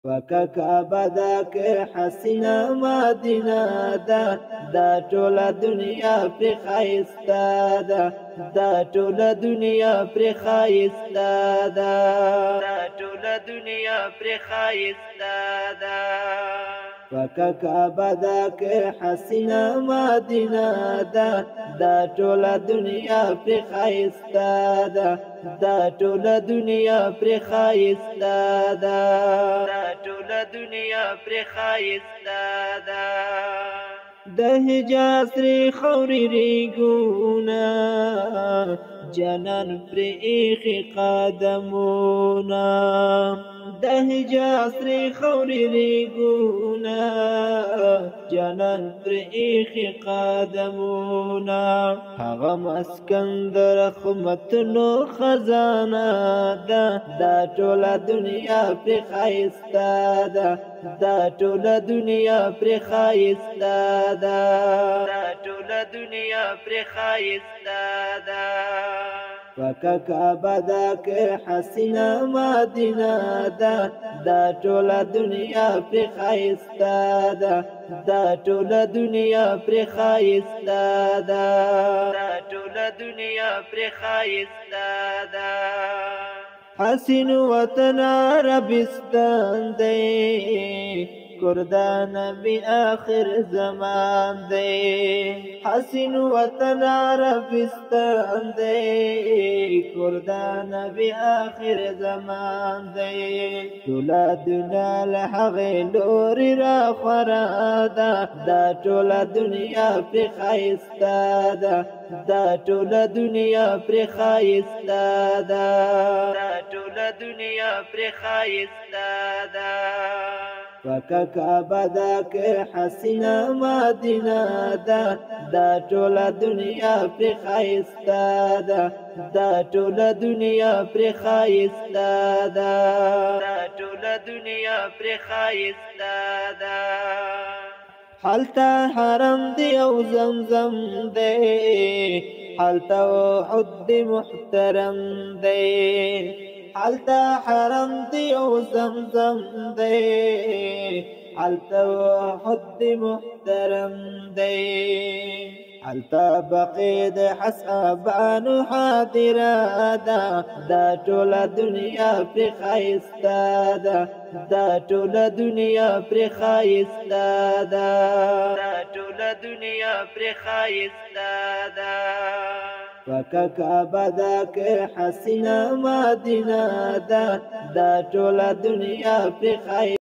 وکعبه دا که حسینه مدینه ده، دا ټوله دنیا پر ښایسته ده، دا ټوله دنیا پر ښایسته ده، دا ټوله دنیا پر ښایسته ده. وکعبه دا که حسینه مدینه ده، دا ټوله دنیا پر ښایسته ده، دا ټوله دنیا پر ښایسته ده، دا ټوله دنیا پر ښایسته ده. د حجاز ری خوري ریګونه جنان پر ایخي قدمونه، د حجاز ری خوري ریګونه جنان پر ایخي قدمونه، هغه مسکن د رحمتونو خزانه ده، دا ټوله دنیا پر ښایسته ده، دا ټوله دنیا پر ښایسته ده، دا ټوله دنیا پر ښایسته ده. وکعبه دا که حسینه مدینه ده، دا ټوله دنیا پر ښایسته ده، دا ټوله دنیا پر ښایسته ده، دا ټوله دنیا پر ښایسته ده. حسین وطن عربستان دی، کردان نبی آخر زمان دی، حسین وطن عربستان دی، کردان نبی آخر زمان دی. ټوله دنیا له هغې لورې را خورا ده، دا ټوله دنیا پرې ښایسته ده، دا ټوله دنیا پرې ښایسته ده، دا ټوله دنیا پرې ښایسته ده. وکعبه دا که حسینه مدینه ده، دا ټوله دنیا پرې ښایسته ده، دا ټوله دنیا پرې ښایسته ده، دا ټوله دنیا پرې ښایسته ده. هلته حرم دی او زمزم دی، هلته احد دی محترم دی، هلته حرم دی او زمزم دی، هلته احد دی محترم دی، هلته بقیع د حسابانو حاضره ده، دا ټوله دنیا پرې ښایسته ده، دا ټوله دنیا پرې ښایسته ده، دا ټوله دنیا پرې ښایسته ده. وکعبه دا که حسینه مدینه ده، دا ټوله دنیا پرې ښایسته